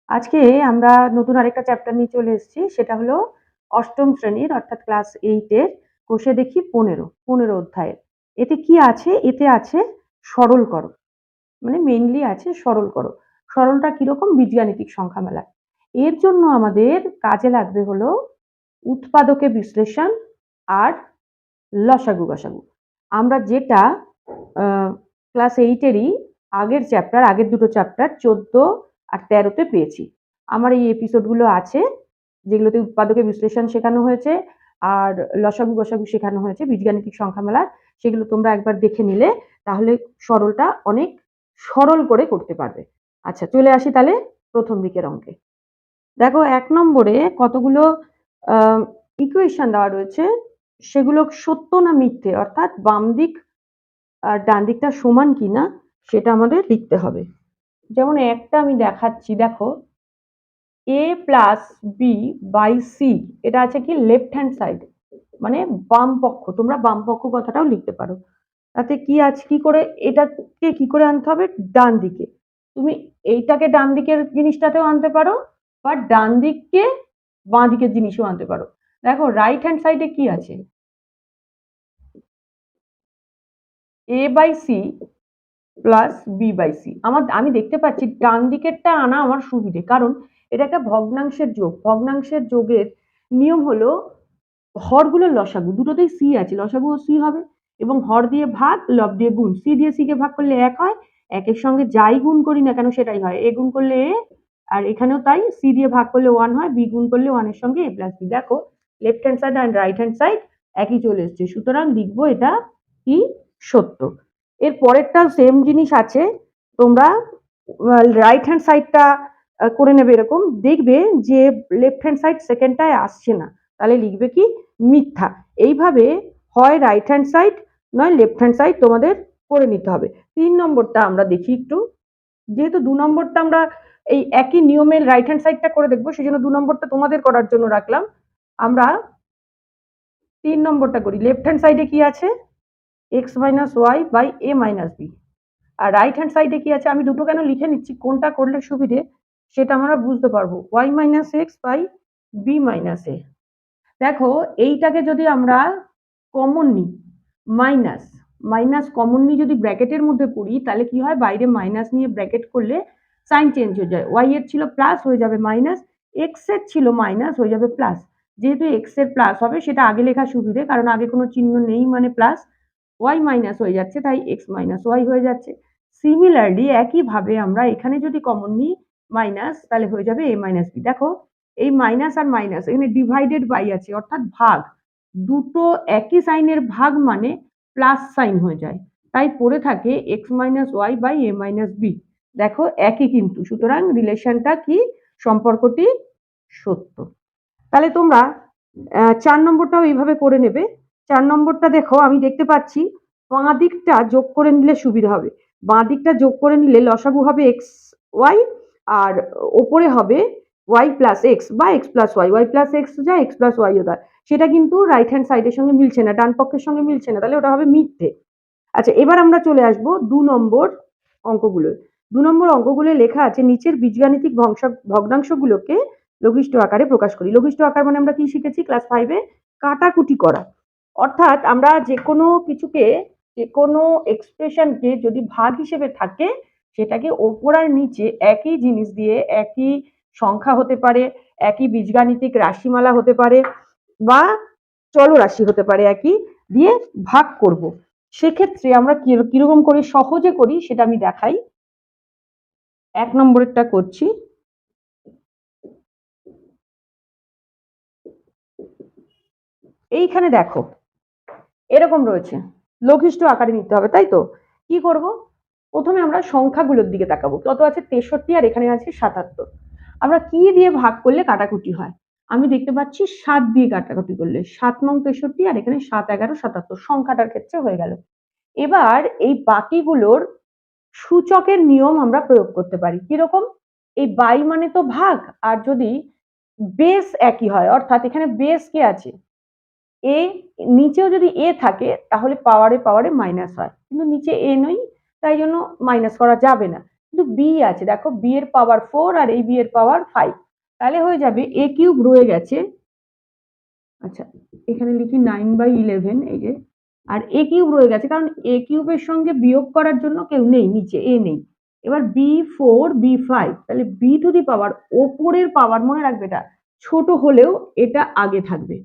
আজকে আমরা নতুন আরেকটা চ্যাপ্টার নিয়ে চলে এসেছি, সেটা হলো অষ্টম শ্রেণীর অর্থাৎ ক্লাস 8 এর কোষে দেখি 15 অধ্যায়ের। এতে কি আছে? এতে আছে সরল করো, মানে মেইনলি আছে সরল করো। সরলটা কিরকম? বীজগাণিতিক সংখ্যা মেলা। এর জন্য আমাদের কাজে লাগবে হলো উৎপাদকে বিশ্লেষণ আর লসাগু গসাগু। আমরা যেটা ক্লাস 8 এরই আগের দুটো চ্যাপ্টার 14 আর 13 তে পেয়েছি। আমার এই এপিসোডগুলো আছে যেগুলোতে উৎপাদকে বিশ্লেষণ শেখানো হয়েছে আর লসাগু গসাগু শেখানো হয়েছে বীজগাণিতিক সংখ্যা মেলা। সেগুলো তোমরা একবার দেখে নিলে তাহলে সরলটা অনেক সরল করে করতে পারবে। আচ্ছা, চলে আসি তাহলে প্রথম দিকের অঙ্কে। দেখো 1 নম্বরে কতগুলো ইকুয়েশন দেওয়া রয়েছে, সেগুলো সত্য না মিথ্যে, অর্থাৎ বাম দিক আর ডান দিকটা সমান কিনা সেটা আমাদের লিখতে হবে। যেমন একটা আমি দেখাচ্ছি, দেখো a plus B by C, এটা আছে কি লেফট হ্যান্ড সাইড, মানে বাম পক্ষ। তোমরা বাম পক্ষ কথাটাও লিখতে পারো। তাতে কি আছে, কি করে এটাকে কি করে আনতে হবে ডান দিকে। তুমি এইটাকে ডান দিকের জিনিসটাতেও আনতে পারো বা ডান দিককে বাঁ দিকের জিনিসও আনতে পারো। দেখো রাইট হ্যান্ড সাইডে কি আছে, a by C plus B by C. আমি দেখতে পাচ্ছি ডান দিকেরটা আনা আমার সুবিধে, কারণ এটা একটা ভগ্নাংশের যোগ। ভগ্নাংশের যোগের নিয়ম হলো হরগুলোর লসাগু, দুটোতেই সি আছে, লসাগু ও সি হবে, এবং হর দিয়ে ভাগ, লব দিয়ে গুণ। সি দিয়ে সি কে ভাগ করলে 1 হয়, একের সঙ্গে যাই গুণ করি না কেন সেটাই হয়। এ গুণ করলে এ, আর এখানেও তাই, সি দিয়ে ভাগ করলে 1 হয়, বি গুণ করলে 1 এর সঙ্গে এ প্লাস বি। দেখো লেফট হ্যান্ড সাইড আর রাইট হ্যান্ড সাইড একই চলে এসছে, সুতরাং লিখবো এটা কি সত্য। এর পরেরটাও সেম জিনিস আছে, তোমরা রাইট হ্যান্ড সাইডটা করে নেবে এরকম, দেখবে যে লেফট হ্যান্ড সাইড সেকেন্ডটায় আসছে না, তাহলে লিখবে কি মিথ্যা। এইভাবে হয় রাইট হ্যান্ড সাইড নয় লেফট হ্যান্ড সাইড তোমাদের করে নিতে হবে। 3 নম্বরটা আমরা দেখি একটু, যেহেতু 2 নম্বরটা আমরা এই একই নিয়মে রাইট হ্যান্ড সাইডটা করে দেখবো, সেই জন্য 2 নম্বরটা তোমাদের করার জন্য রাখলাম। আমরা 3 নম্বরটা করি। লেফট হ্যান্ড সাইডে কি আছে, x minus Y by A minus B. আর রাইট হ্যান্ড সাইডে কি আছে, আমি দুটো কেন লিখে নিচ্ছি, কোনটা করলে সুবিধে সেটা আমরা বুঝতে পারবো। y minus x by b minus a. দেখো এইটাকে যদি আমরা কমন নিই, মাইনাস মাইনাস কমন নিয়ে যদি ব্র্যাকেটের মধ্যে পড়ি, তাহলে কি হয়, বাইরে মাইনাস নিয়ে ব্র্যাকেট করলে সাইন চেঞ্জ হয়ে যায়। ওয়াই এর ছিল প্লাস হয়ে যাবে মাইনাস, এক্স এর ছিল মাইনাস হয়ে যাবে প্লাস। যেহেতু এক্স এর প্লাস হবে সেটা আগে লেখা সুবিধে, কারণ আগে কোনো চিহ্ন নেই মানে প্লাস, ওয়াই মাইনাস হয়ে যাচ্ছে তাই এক্স মাইনাস ওয়াই হয়ে যাচ্ছে। সিমিলারলি একইভাবে আমরা এখানে যদি কমন নিই মাইনাস, তাহলে হয়ে যাবে এ মাইনাস বি। দেখো এই মাইনাস আর মাইনাস এখানে ডিভাইডেড বাই আছে, অর্থাৎ ভাগ, দুটো একই সাইনের ভাগ মানে প্লাস সাইন হয়ে যায়, তাই পড়ে থাকে X minus Y by A minus B. দেখো একই কিন্তু, সুতরাং রিলেশনটা কি, সম্পর্কটি সত্য। তাহলে তোমরা 4 নম্বরটাও এইভাবে করে নেবে। 4 নম্বরটা দেখো আমি দেখতে পাচ্ছি বাঁ দিকটা যোগ করে নিলে সুবিধা হবে। বাঁ দিকটা যোগ করে নিলে লসাগু হবে এক্স ওয়াই, আর ওপরে হবে ওয়াই প্লাস এক্স বা X plus Y. Y plus X যায়, এক্স প্লাস ওয়াইও যায়, সেটা কিন্তু রাইট হ্যান্ড সাইডের সঙ্গে মিলছে না, ডান পক্ষের সঙ্গে মিলছে না, তাহলে ওটা হবে মিথ্যে। আচ্ছা, এবার আমরা চলে আসবো 2 নম্বর অঙ্কগুলো। 2 নম্বর অঙ্কগুলো লেখা আছে নিচের বীজগাণিতিক ভগ্নাংশগুলোকে লঘিষ্ঠ আকারে প্রকাশ করি। লঘিষ্ঠ আকার মানে আমরা কি শিখেছি ক্লাস 5 এ, কাটাকুটি করা। অর্থাৎ আমরা যে কোনো কিছুকে, যে কোনো এক্সপ্রেশনকে যদি ভাগ হিসেবে থাকে, সেটাকে ওপর আর নিচে একই জিনিস দিয়ে, একই সংখ্যা হতে পারে, একই বীজগাণিতিক রাশিমালা হতে পারে, বা চলরাশি হতে পারে, একই দিয়ে ভাগ করব। সেক্ষেত্রে আমরা কিরকম করে সহজে করি সেটা আমি দেখাই। 1 নম্বরেরটা করছি। এইখানে দেখো এরকম রয়েছে, লঘিষ্ঠ আকারে নিতে হবে, তাই তো। কি করব, প্রথমে আমরা সংখ্যাগুলোর দিকে তাকাবো। কত আছে 63 আর এখানে আছে 77। আমরা কি দিয়ে ভাগ করলে কাটাকুটি হয়, আমি দেখতে পাচ্ছি 7 দিয়ে কাটাকুটি করলে 7 নং 63 আর এখানে 7 11 77 সংখ্যাটার ক্ষেত্রে হয়ে গেল। এবার এই বাকিগুলোর সূচকের নিয়ম আমরা প্রয়োগ করতে পারি। কিরকম, এই বাই মানে তো ভাগ, আর যদি বেস একই হয়, অর্থাৎ এখানে বেস কে আছে এ, নিচেও যদি এ থাকে তাহলে পাওয়ারে পাওয়ারে মাইনাস হয়, কিন্তু নিচে এ নই, তাই জন্য মাইনাস করা যাবে না। কিন্তু বি আছে, দেখো বি এর পাওয়ার 4 আর এই বি এর পাওয়ার 5, তাহলে হয়ে যাবে a কিউব রয়ে গেছে, আচ্ছা এখানে লিখি 9/11, এই যে, আর a কিউব রয়ে গেছে কারণ a কিউবের সঙ্গে বিয়োগ করার জন্য কেউ নেই, নিচে a নেই। এবার b4 b5, তাহলে b টু দি পাওয়ার, ওপরের পাওয়ার মনে রাখবে এটা ছোট হলেও এটা আগে থাকবে,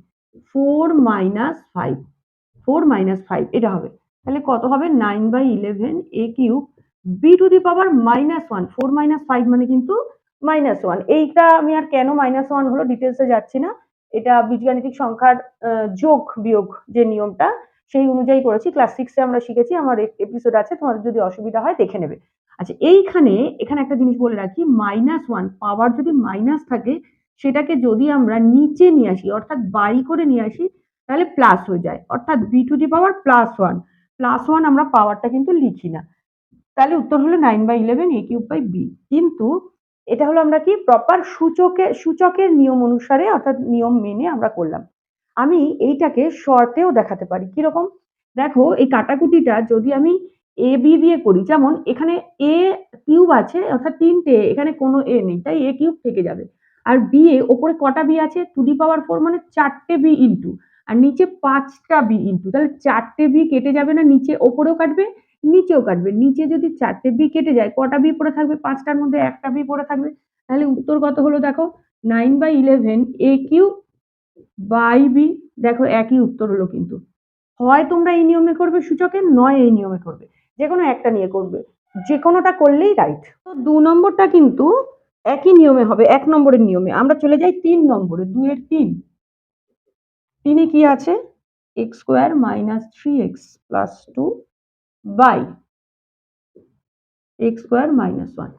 4 মাইনাস 5, 4 মাইনাস 5 এটা হবে, তাহলে কত হবে 9/11 a cube b to the power -1, 4 minus 5 মানে কিন্তু -1। এইটা আমি আর কেন -1 হলো ডিটেলসে যাচ্ছি না, এটা বীজগাণিতিক সংখ্যার যোগ বিয়োগ যে নিয়মটা সেই অনুযায়ী করেছি, ক্লাস 6 এ আমরা শিখেছি, আমার এপিসোড আছে, তোমাদের যদি অসুবিধা হয় দেখে নেবে। আচ্ছা এখানে একটা জিনিস বলে রাখি, -1 পাওয়ার যদি মাইনাস থাকে সেটাকে যদি আমরা নিচে নিয়ে আসি অর্থাৎ বাই করে নিয়ে আসি তাহলে প্লাস হয়ে যায়, অর্থাৎ বি টু দি পাওয়ার +1, +1 আমরা পাওয়ারটা কিন্তু লিখি না, তাহলে উত্তর হলো 9/11 a কিউব বাই বি। কিন্তু এটা হলো আমরা কি প্রপার সূচকের নিয়ম অনুসারে অর্থাৎ নিয়ম মেনে আমরা করলাম। আমি এইটাকে শর্টেও দেখাতে পারি, কিরকম দেখো, এই কাটাকুটিটা যদি আমি এ বি দিয়ে করি, যেমন এখানে এ কিউব আছে অর্থাৎ 3টে, এখানে কোনো এ নেই তাই এ কিউব থেকে যাবে, আর বি এ ওপরে কটা বি আছে, টু দি পাওয়ার 4 মানে 4টে বি ইন্টু, আর নিচে 5টা বি ইন্টু, তাহলে 4টে বি কেটে যাবে না, নিচে ওপরেও কাটবে নিচেও কাটবে, নিচে যদি 4টে বি কেটে যায় কটা বি পড়ে থাকবে, 5টার মধ্যে একটা বি পড়ে থাকবে, তাহলে উত্তর কত হলো দেখো 9/11 a কিউব বাই বি, দেখো একই উত্তর হলো, কিন্তু হয় তোমরা এই নিয়মে করবে সূচকের, নয় এই নিয়মে করবে, যে কোনো একটা নিয়ে করবে, যে কোনোটা করলেই রাইট। তো 2 নম্বরটা কিন্তু একই নিয়মে হবে, 1 নম্বরের নিয়মে। আমরা চলে যাই 3 নম্বরে, 2 এর 3, 3 কি আছে, x square minus 3x plus 2 by x square minus 1।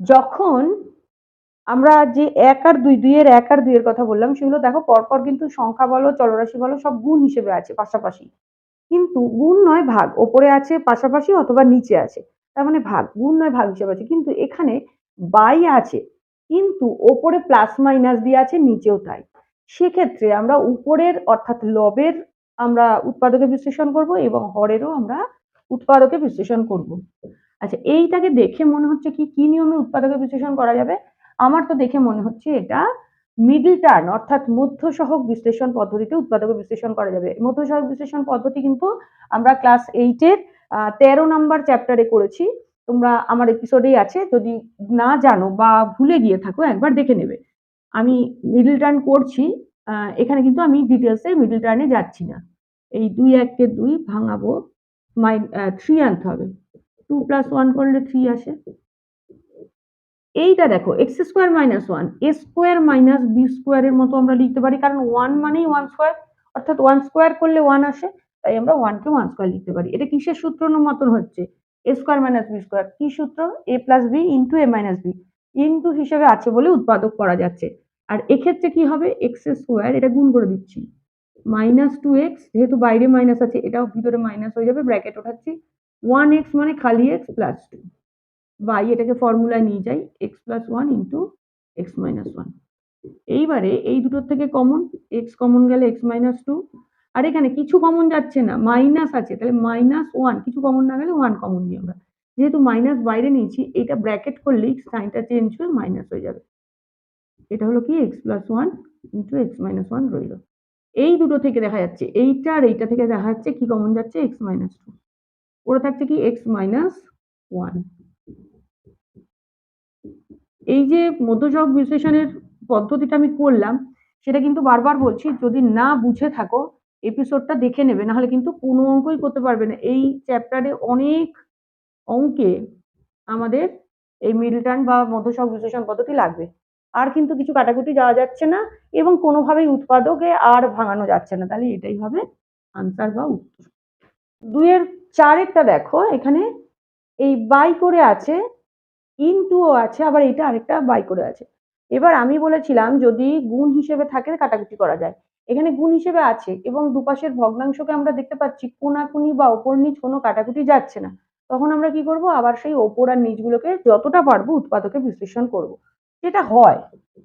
যখন আমরা যে 1 আর 2, 2 এর 1 আর 2 এর কথা বললাম সেগুলো দেখো পরপর কিন্তু সংখ্যা বলো চলরাশি বলো সব গুণ হিসেবে আছে পাশাপাশি, কিন্তু গুণ নয় ভাগ, ওপরে আছে পাশাপাশি অথবা নিচে আছে, তার মানে ভাগ, গুণ নয় ভাগ হিসেবে আছে, কিন্তু এখানে বাই আছে কিন্তু ওপরে প্লাস মাইনাস দিয়ে আছে নিচেও তাই, সেক্ষেত্রে আমরা উপরের অর্থাৎ লবের আমরা উৎপাদকে বিশ্লেষণ করব এবং হরেরও আমরা উৎপাদকে বিশ্লেষণ করব। আচ্ছা এইটাকে দেখে মনে হচ্ছে কি কি নিয়মে উৎপাদকে বিশ্লেষণ করা যাবে, আমার তো দেখে মনে হচ্ছে এটা মিডল টার্ন অর্থাৎ মধ্য সহগ বিশ্লেষণ পদ্ধতিতে উৎপাদকে বিশ্লেষণ করা যাবে। মধ্য সহগ বিশ্লেষণ পদ্ধতি কিন্তু আমরা ক্লাস 8 এর 13 নাম্বার চ্যাপ্টারে করেছি, তোমরা আমার এপিসোডেই আছে, যদি না জানো বা ভুলে গিয়ে থাকো একবার দেখে নেবে। আমি মিডল টার্ন করছি, এখানে কিন্তু আমি ডিটেলসে মিডল টার্নে যাচ্ছি না। এই 2 1 2 ভাঙাবো, 3 আনতে হবে, 2 + 1 করলে 3 আসে। এইটা দেখো x square minus 1 a square minus b স্কয়ারের মতো আমরা লিখতে পারি, কারণ 1 মানেই 1 স্কয়ার, অর্থাৎ 1 স্কয়ার করলে 1 আসে, তাই আমরা 1 কে 1 স্কয়ার লিখতে পারি। এটা কিসের সূত্র মতন হচ্ছে, a square minus b square, কি সূত্র, a plus b into a minus b, into হিসেবে আছে বলে উৎপাদক করা যাচ্ছে। আর এক্ষেত্রে কি হবে, x স্কয়ার, এটা গুণ করে দিচ্ছি, মাইনাস 2x, যেহেতু বাইরে মাইনাস আছে এটাও ভিতরে মাইনাস হয়ে যাবে, ব্র্যাকেট ওঠাচ্ছি, 1x মানে খালি x প্লাস 2 বাই, এটাকে ফর্মুলায় নিয়ে যাই, x plus 1 into x minus 1। এইবারে এই দুটোর থেকে কমন, x কমন গেলে x মাইনাস 2, আর এখানে কিছু কমন যাচ্ছে না, মাইনাস আছে, তাহলে -1, কিছু কমন না গেলে 1 কমন নিই আমরা, যেহেতু মাইনাস বাইরে নিয়েছি এটা ব্র্যাকেট করলেই সাইনটা চেঞ্জ হয়ে মাইনাস হয়ে যাবে, এটা হলো কি x plus 1 into x minus 1 রইল। এই দুটো থেকে দেখা যাচ্ছে, এইটা আর এইটা থেকে দেখা যাচ্ছে কি কমন যাচ্ছে, x মাইনাস 2, ওরা থাকছে কি x মাইনাস 1। এই যে মধ্যসহগ বিশ্লেষণের পদ্ধতিটা আমি করলাম, সেটা কিন্তু বারবার বলছি, যদি না বুঝে থাকো এপিসোডটা দেখে নেবে, নাহলে কিন্তু কোনো অঙ্কই করতে পারবে না। এই চ্যাপ্টারে অনেক অঙ্কে আমাদের এই মিডল টার্ম বা মধ্যসহগ বিশ্লেষণ পদ্ধতি লাগবে, আর কিন্তু কিছু কাটাকুটি যাওয়া যাচ্ছে না এবং কোনোভাবেই উৎপাদকে আর ভাঙানো যাচ্ছে না, তাহলে এটাই হবে আনসার বা উত্তর। 2 এর 4 দেখো, এখানে এই বাই করে আছে, ইনটুও আছে, আবার এটা আরেকটা বাই করে আছে। এবার আমি বলেছিলাম যদি গুণ হিসেবে থাকে কাটাকুটি করা যায়, এখানে গুণ হিসেবে আছে এবং দুপাশের ভগ্নাংশকে আমরা দেখতে পাচ্ছি কোনাকুনি বা ওপর নিচ কোনো কাটাকুটি যাচ্ছে না, তখন আমরা কি করব, আবার সেই ওপর আর নিচগুলোকে যতটা পারবো উৎপাদকে বিশ্লেষণ করব, যেটা হয়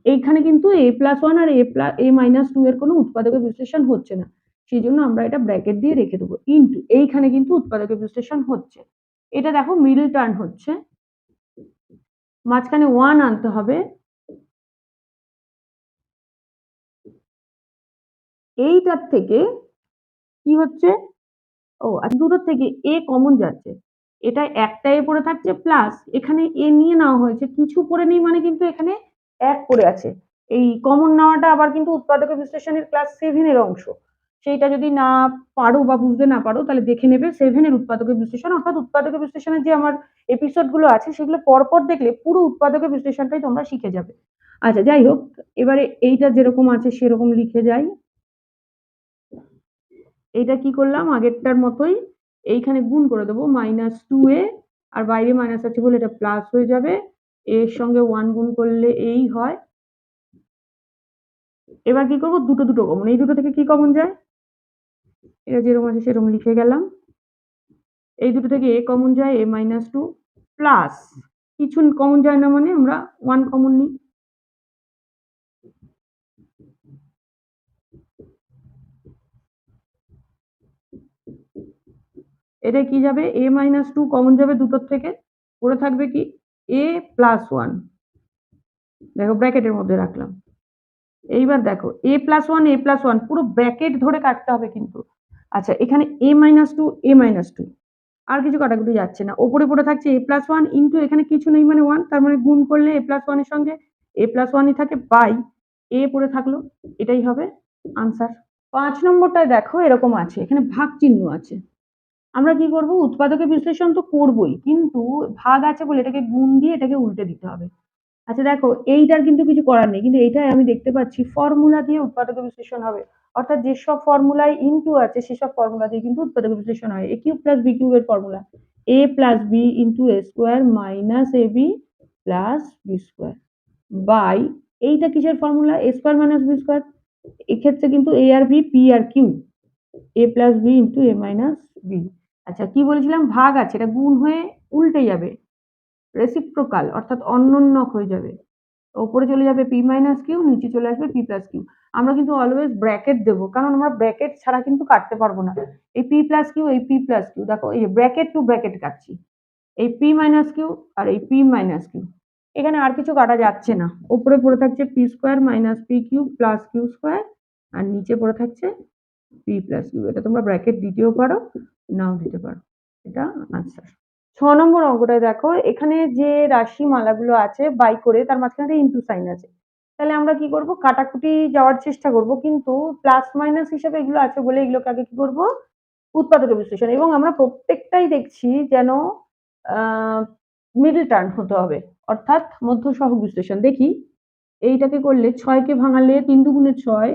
এইখানে কিন্তু a+1 আর a-2 এর কোনো উৎপাদকে বিশ্লেষণ হচ্ছে না, সেই জন্য আমরা এটা ব্র্যাকেট দিয়ে রেখে দেবো, ইনটু এইখানে কিন্তু উৎপাদকে বিশ্লেষণ হচ্ছে। এটা দেখো মিডল টার্ম হচ্ছে, মাঝখানে 1 আনতে হবে। এইটার থেকে কি হচ্ছে, ও আচ্ছা, দুটোর থেকে এ কমন যাচ্ছে, এটা একটা এ পড়ে থাকছে প্লাস এখানে এ নিয়ে নেওয়া হয়েছে, কিছু পড়ে নেই মানে কিন্তু এখানে এক পড়ে আছে। এই কমন নেওয়াটা আবার কিন্তু উৎপাদক বিশ্লেষণের ক্লাস 7 এর অংশ। সেইটা যদি না পারো বা বুঝতে না পারো তাহলে দেখে নেবে 7 এর উৎপাদক বিশ্লেষণ, অর্থাৎ উৎপাদক বিশ্লেষণের যে আমার এপিসোড গুলো আছে সেগুলো পরপর দেখলে পুরো উৎপাদক বিশ্লেষণটাই তোমরা শিখে যাবে। আচ্ছা যাই হোক, এবারে এইটা যেরকম আছে সেরকম লিখে যাই। এইটা কি করলাম আগেরটার মতোই, এইখানে গুণ করে দেবো -2a, আর বাইরে মাইনাস আছে বলে এটা প্লাস হয়ে যাবে, এর সঙ্গে 1 গুণ করলে এই হয়। এবার কি করবো, দুটো দুটো কমন, এই দুটো থেকে কি কমন যায়, এটা যেরকম আছে সেরকম লিখে গেলাম। এই দুটো থেকে এ কমন যায়, a-2 প্লাস কিছু কমন যায় না মানে আমরা 1 কমন নিই। এটা কি যাবে, a-2 কমন যাবে দুটোর থেকে, পড়ে থাকবে কি a+1, দেখো ব্র্যাকেটের মধ্যে রাখলাম। এইবার দেখো a+1 পুরো ব্র্যাকেট ধরে কাটতে হবে কিন্তু। আচ্ছা এখানে a-2 আর কিছু কাটাকুটি যাচ্ছে না, ওপরে পড়ে থাকছে a+1 ইন্টু এখানে কিছু নেই মানে 1, তার মানে গুণ করলে a+1 এর সঙ্গে a+1ই থাকে বাই এ পড়ে থাকলো, এটাই হবে আনসার। 5 নম্বরটায় দেখো এরকম আছে, এখানে ভাগ চিহ্ন আছে। আমরা কি করব, উৎপাদকের বিশ্লেষণ তো করবই কিন্তু ভাগ আছে বলে এটাকে গুণ দিয়ে এটাকে উল্টে দিতে হবে। আচ্ছা দেখো এইটার কিন্তু কিছু করার নেই, কিন্তু এইটাই আমি দেখতে পাচ্ছি ফর্মুলা দিয়ে উৎপাদক বিশ্লেষণ হবে, অর্থাৎ যেসব ফর্মুলায় ইনটু আছে সেসব ফর্মুলা দিয়ে কিন্তু উৎপাদক বিশ্লেষণ হয়। এ কিউব প্লাস বি কিউবের formula A plus B into A square minus A B plus B square by, এইটা কিসের formula, A square minus B square, এক্ষেত্রে কিন্তু এ আর বি, পি আর Q, A plus B into A minus B. আচ্ছা কি বলেছিলাম, ভাগ আছে, এটা গুণ হয়ে উল্টে যাবে, রেসিপ্রোকাল অর্থাৎ অন্যোন্যক হয়ে যাবে, ওপরে চলে যাবে পি মাইনাস কিউ, নিচে চলে আসবে পি প্লাস কিউ। আমরা কিন্তু অলওয়েজ ব্র্যাকেট দেবো, কারণ আমরা ব্র্যাকেট ছাড়া কিন্তু কাটতে পারবো না। এই পি প্লাস কিউ, এই পি প্লাস কিউ, দেখো এই ব্র্যাকেট টু ব্র্যাকেট কাটছি, এই পি মাইনাস কিউ আর এই পি মাইনাস কিউ, এখানে আর কিছু কাটা যাচ্ছে না। ওপরে পড়ে থাকছে p square minus p q plus q square, আর নিচে পড়ে থাকছে পি প্লাস কিউ। এটা তোমরা ব্র্যাকেট দিতেও পারো, নাও দিতে পারো, এটা আনসার। 6 নম্বর অঙ্কটায় দেখো, এখানে যে রাশি মালাগুলো আছে বাই করে তার মাঝখানে একটা ইনটু সাইন আছে, তাহলে আমরা কি করব, কাটাকুটি যাওয়ার চেষ্টা করব, কিন্তু প্লাস মাইনাস হিসেবে এগুলো আছে বলে এগুলোকে আগে কি করব, উৎপাদক বিশ্লেষণ, এবং আমরা প্রত্যেকটাই দেখছি যেন মিডল টার্ম হতে হবে, অর্থাৎ মধ্য সহগ বিশ্লেষণ। দেখি এইটাকে করলে 6 কে ভাঙালে 3 দুগুণে 6,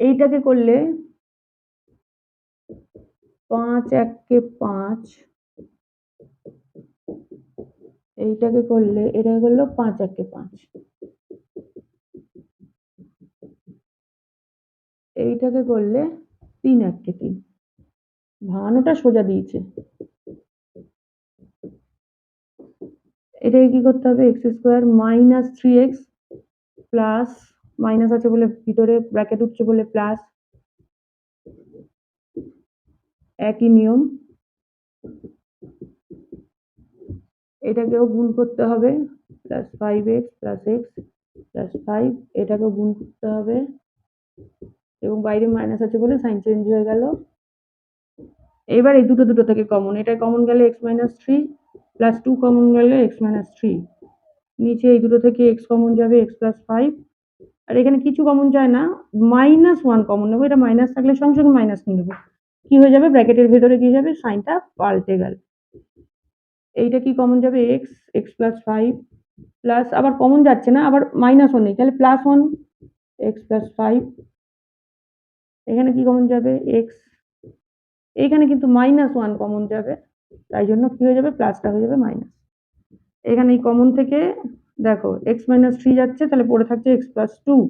এইটাকে করলে 5 1 5, এইটাকে করলে এটা করলো 5 1 5, এইটাকে করলে 3 1 3, ভাঙানোটা সোজা দিয়েছে। এটাকে কি করতে হবে, x square minus 3x plus, minus আছে বলে ভিতরে ব্র্যাকেট উঠছে বলে প্লাস, একই নিয়ম, এটাকেও গুণ করতে হবে, plus 5x plus x plus 5, এটাকেও গুণ করতে হবে, এবং বাইরে মাইনাস আছে বলে সাইন চেঞ্জ হয়ে গেল। এবার এই দুটো দুটো থেকে কমন, এটা কমন গেলে এক্স মাইনাস 3 প্লাস 2 কমন গেলে এক্স মাইনাস 3, নিচে এই দুটো থেকে এক্স কমন যাবে এক্স প্লাস 5, আর এখানে কিছু কমন যায় না, -1 কমন নেবো, এটা মাইনাস থাকলে সঙ্গে সঙ্গে মাইনাস নিয়ে নেবো, কি হয়ে যাবে ব্র্যাকেটের ভেতরে কি যাবে, সাইনটা পাল্টে গেল। এইটা কি কমন যাবে, এক্স এক্স প্লাস 5 প্লাস, আবার কমন যাচ্ছে না, আবার -1 নেই, তাহলে +1 এক্স প্লাস 5, এখানে কি কমন যাবে এক্স, এখানে কিন্তু -1 কমন যাবে, তাই জন্য কি হয়ে যাবে, প্লাসটা হয়ে যাবে মাইনাস। এখানে এই কমন থেকে দেখো এক্স মাইনাস 3 যাচ্ছে, তাহলে পড়ে থাকছে এক্স প্লাস 2,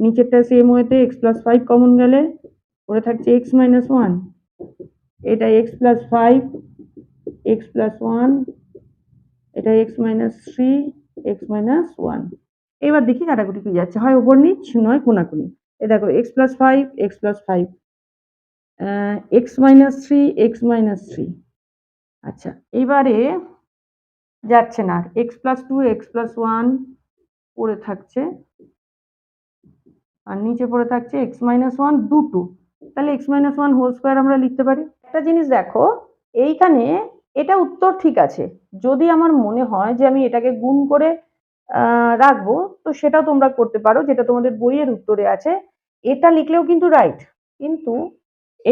নিচেরটা সেম ওয়েতে এক্স প্লাস 5 কমন গেলে পড়ে থাকছে এক্স মাইনাস 1, এটা এক্স প্লাস 5 এক্স প্লাস 1, এটা এক্স মাইনাস 3 এক্স মাইনাস 1। এবার দেখি কাটাকুটি কি যাচ্ছে, হয় উপর নিচ নয় কোনাকুনি। এ দেখো x+5 x-3 আচ্ছা এবারে যাচ্ছে না x+2 x+1 পড়ে থাকছে আর নিচে পড়ে থাকছে x-1 দুটো, তাহলে x-1 হোল স্কয়ার আমরা লিখতে পারি। একটা জিনিস দেখো এইখানে এটা উত্তর ঠিক আছে, যদি আমার মনে হয় যে আমি এটাকে গুণ করে রাখবো তো সেটাও তোমরা করতে পারো, যেটা তোমাদের বইয়ের উত্তরে আছে। এটা লিখলেও কিন্তু রাইট, কিন্তু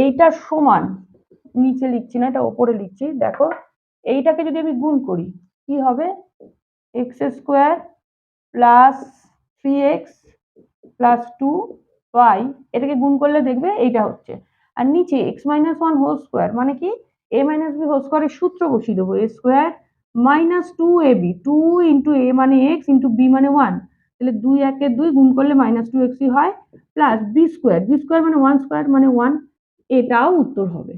এইটা সমান, নিচে লিখছি না, এটা ওপরে লিখছি। দেখো এইটাকে যদি আমি গুণ করি কি হবে, x² plus 3x plus 2y, এটাকে গুণ করলে দেখবে এইটা হচ্ছে। আর নিচে x-1 হোল স্কয়ার মানে কি, a মাইনাস b হোল স্কয়ারের সূত্র বসিয়ে দেবো, a square minus 2ab, 2 into a মানে x ইন্টু b মানে 1, তাহলে 2 একে 2 গুণ করলে মাইনাস 2x হয়, প্লাস b স্কয়ার মানে 1 স্কয়ার মানে 1, এটাও উত্তর হবে।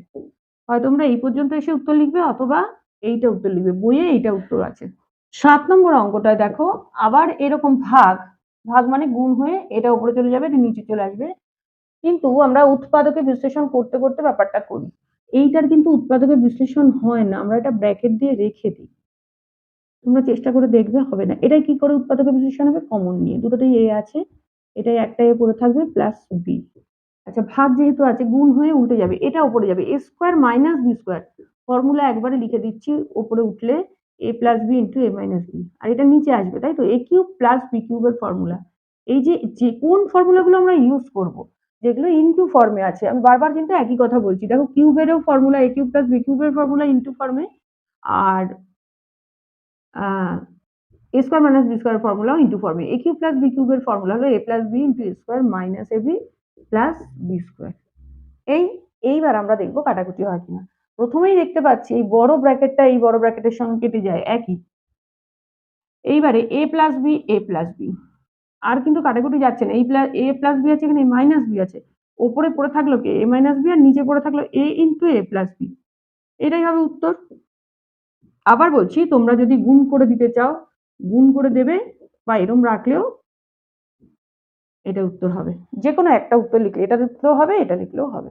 হয় তোমরা এই পর্যন্ত এসে উত্তর লিখবে অথবা এইটা উত্তর লিখবে, বইয়ে এইটা উত্তর আছে। 7 নম্বর অঙ্কটায় দেখো আবার এরকম ভাগ মানে গুণ হয়ে এটা উপরে চলে যাবে, এটা নিচে চলে আসবে, কিন্তু আমরা উৎপাদকে বিশ্লেষণ করতে করতে ব্যাপারটা করি। এইটার কিন্তু উৎপাদকে বিশ্লেষণ হয় না, আমরা এটা ব্র্যাকেট দিয়ে রেখে দিই, তোমরা চেষ্টা করে দেখবে হবে না। এটাই কি করে উৎপাদকে বিশ্লেষণ হবে, কমন নিয়ে, দুটোতেই এ আছে, এটাই একটা এ পড়ে থাকবে প্লাস বি। আচ্ছা ভাগ যেহেতু আছে গুণ হয়ে উল্টে যাবে, এটা উপরে যাবে, a square minus b square, formula একবারে লিখে দিচ্ছি, উপরে উঠলে a plus B into a minus B, আর এটা নিচে আসবে, তাই তো, a কিউব প্লাস বি কিউবের ফর্মুলা। এই যে যে কোন ফর্মুলাগুলো আমরা ইউজ করব, যেগুলো ইনটু ফর্মে আছে, আমি বারবার কিন্তু একই কথা বলছি, দেখো কিউবেরও formula a cube plus B কিউবের ফর্মুলা ইনটু ফর্মে, আর a square minus B square ফর্মুলাও ইনটু ফর্মে। a কিউব প্লাস বি কিউবের ফর্মুলা হলো a plus B into a square minus ab plus B square. এইবার আমরা দেখবো কাটাকুটি হয় কিনা। প্রথমেই দেখতে পাচ্ছি এই বড় ব্র্যাকেটটা এই বড় ব্র্যাকেটের সঙ্গে কেটে যায় একই। এইবারে a প্লাস বি, আর কিন্তু কাটাকুটি যাচ্ছে না, a প্লাস বি আছে, এখানে মাইনাস বি আছে, ওপরে পড়ে থাকলো কি a মাইনাস বি, আর নিচে পড়ে থাকলো a into a plus B, এটাই হবে উত্তর। আবার বলছি তোমরা যদি গুণ করে দিতে চাও গুণ করে দেবে, বা এরম রাখলেও এটা উত্তর হবে, যে কোনো একটা উত্তর লিখলে, এটা লিখলেও হবে, এটা লিখলেও হবে।